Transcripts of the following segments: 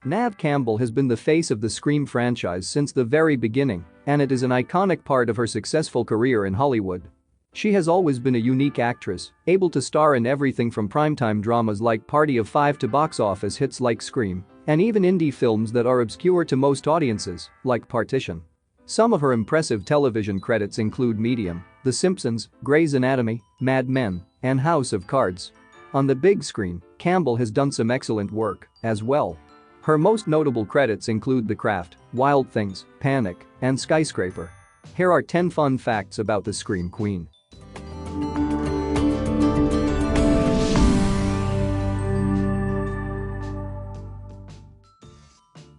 Neve Campbell has been the face of the Scream franchise since the very beginning, and it is an iconic part of her successful career in Hollywood. She has always been a unique actress, able to star in everything from primetime dramas like Party of Five to box office hits like Scream, and even indie films that are obscure to most audiences, like Partition. Some of her impressive television credits include Medium, The Simpsons, Grey's Anatomy, Mad Men, and House of Cards. On the big screen, Campbell has done some excellent work as well. Her most notable credits include The Craft, Wild Things, Panic, and Skyscraper. Here are 10 fun facts about the Scream Queen.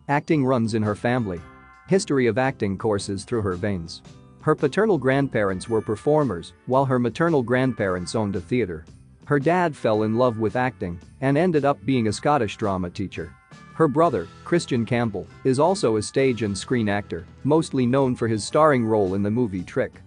Acting runs in her family. History of acting courses through her veins. Her paternal grandparents were performers, while her maternal grandparents owned a theater. Her dad fell in love with acting and ended up being a Scottish drama teacher. Her brother, Christian Campbell, is also a stage and screen actor, mostly known for his starring role in the movie Trick.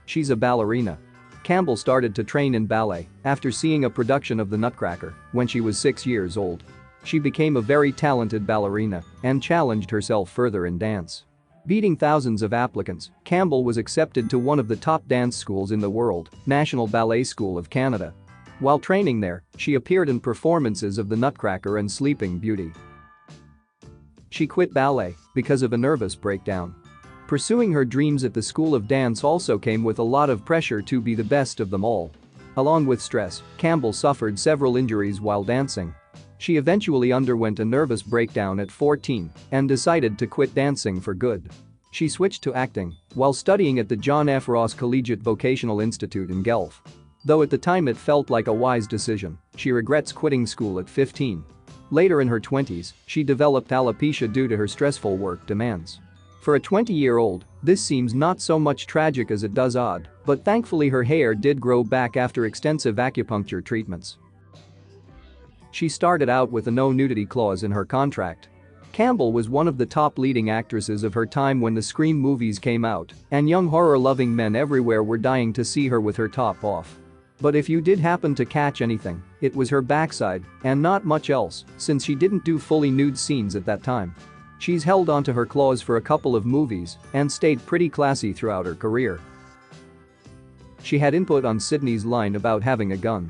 She's a ballerina. Campbell started to train in ballet after seeing a production of The Nutcracker when she was 6 years old. She became a very talented ballerina and challenged herself further in dance. Beating thousands of applicants, Campbell was accepted to one of the top dance schools in the world, National Ballet School of Canada. While training there, she appeared in performances of The Nutcracker and Sleeping Beauty. She quit ballet because of a nervous breakdown. Pursuing her dreams at the School of Dance also came with a lot of pressure to be the best of them all. Along with stress, Campbell suffered several injuries while dancing. She eventually underwent a nervous breakdown at 14 and decided to quit dancing for good. She switched to acting while studying at the John F. Ross Collegiate Vocational Institute in Guelph. Though at the time it felt like a wise decision, she regrets quitting school at 15. Later in her 20s, she developed alopecia due to her stressful work demands. For a 20-year-old, this seems not so much tragic as it does odd, but thankfully her hair did grow back after extensive acupuncture treatments. She started out with a no nudity clause in her contract. Campbell was one of the top leading actresses of her time when the Scream movies came out, and young horror-loving men everywhere were dying to see her with her top off. But if you did happen to catch anything, it was her backside, and not much else, since she didn't do fully nude scenes at that time. She's held onto her claws for a couple of movies and stayed pretty classy throughout her career. She had input on Sidney's line about having a gun.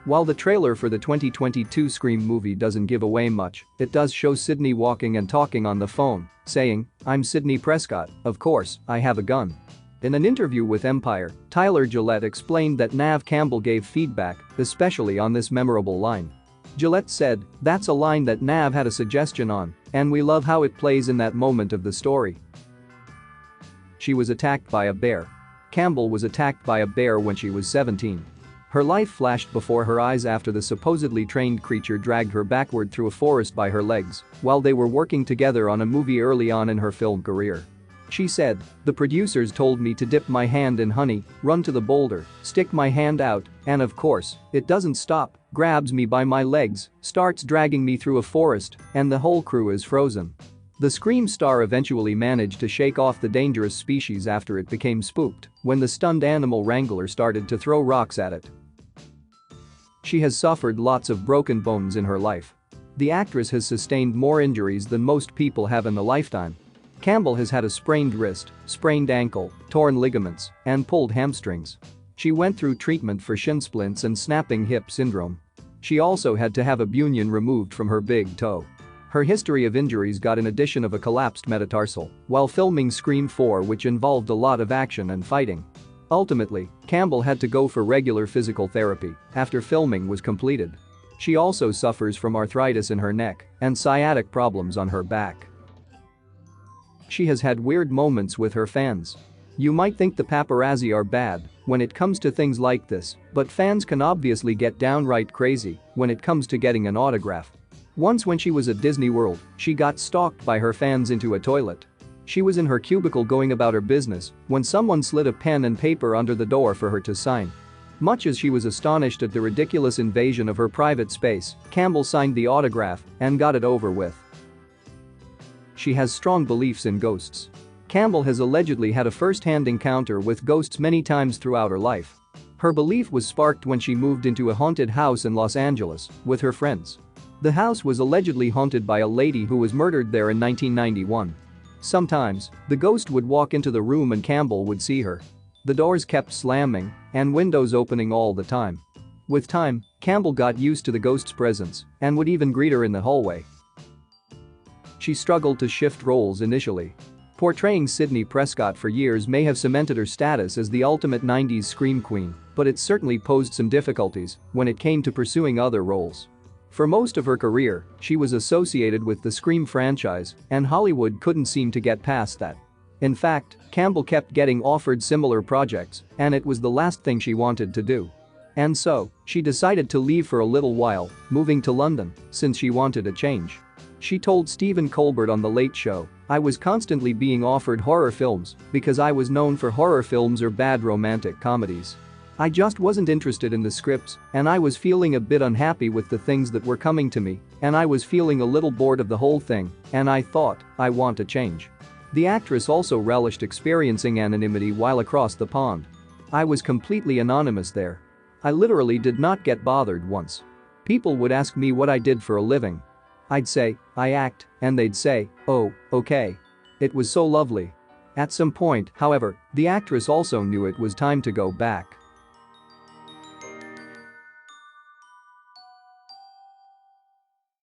While the trailer for the 2022 Scream movie doesn't give away much, it does show Sidney walking and talking on the phone, saying, "I'm Sidney Prescott, of course, I have a gun." In an interview with Empire, Tyler Gillette explained that Neve Campbell gave feedback, especially on this memorable line. Gillette said, "That's a line that Neve had a suggestion on, and we love how it plays in that moment of the story." She was attacked by a bear. Campbell was attacked by a bear when she was 17. Her life flashed before her eyes after the supposedly trained creature dragged her backward through a forest by her legs while they were working together on a movie early on in her film career. She said, "The producers told me to dip my hand in honey, run to the boulder, stick my hand out, and of course, it doesn't stop, grabs me by my legs, starts dragging me through a forest, and the whole crew is frozen." The Scream star eventually managed to shake off the dangerous species after it became spooked when the stunned animal wrangler started to throw rocks at it. She has suffered lots of broken bones in her life. The actress has sustained more injuries than most people have in a lifetime. Campbell has had a sprained wrist, sprained ankle, torn ligaments, and pulled hamstrings. She went through treatment for shin splints and snapping hip syndrome. She also had to have a bunion removed from her big toe. Her history of injuries got an addition of a collapsed metatarsal while filming Scream 4, which involved a lot of action and fighting. Ultimately, Campbell had to go for regular physical therapy after filming was completed. She also suffers from arthritis in her neck and sciatic problems on her back. She has had weird moments with her fans. You might think the paparazzi are bad when it comes to things like this, but fans can obviously get downright crazy when it comes to getting an autograph. Once when she was at Disney World, she got stalked by her fans into a toilet. She was in her cubicle going about her business when someone slid a pen and paper under the door for her to sign. Much as she was astonished at the ridiculous invasion of her private space, Campbell signed the autograph and got it over with. She has strong beliefs in ghosts. Campbell has allegedly had a first-hand encounter with ghosts many times throughout her life. Her belief was sparked when she moved into a haunted house in Los Angeles with her friends. The house was allegedly haunted by a lady who was murdered there in 1991. Sometimes, the ghost would walk into the room and Campbell would see her. The doors kept slamming and windows opening all the time. With time, Campbell got used to the ghost's presence and would even greet her in the hallway. She struggled to shift roles initially. Portraying Sidney Prescott for years may have cemented her status as the ultimate 90s scream queen, but it certainly posed some difficulties when it came to pursuing other roles. For most of her career, she was associated with the Scream franchise, and Hollywood couldn't seem to get past that. In fact, Campbell kept getting offered similar projects, and it was the last thing she wanted to do. And so, she decided to leave for a little while, moving to London, since she wanted a change. She told Stephen Colbert on The Late Show, "I was constantly being offered horror films because I was known for horror films or bad romantic comedies. I just wasn't interested in the scripts, and I was feeling a bit unhappy with the things that were coming to me, and I was feeling a little bored of the whole thing, and I thought, I want a change." The actress also relished experiencing anonymity while across the pond. "I was completely anonymous there. I literally did not get bothered once. People would ask me what I did for a living. I'd say, I act, and they'd say, oh, okay. It was so lovely." At some point, however, the actress also knew it was time to go back.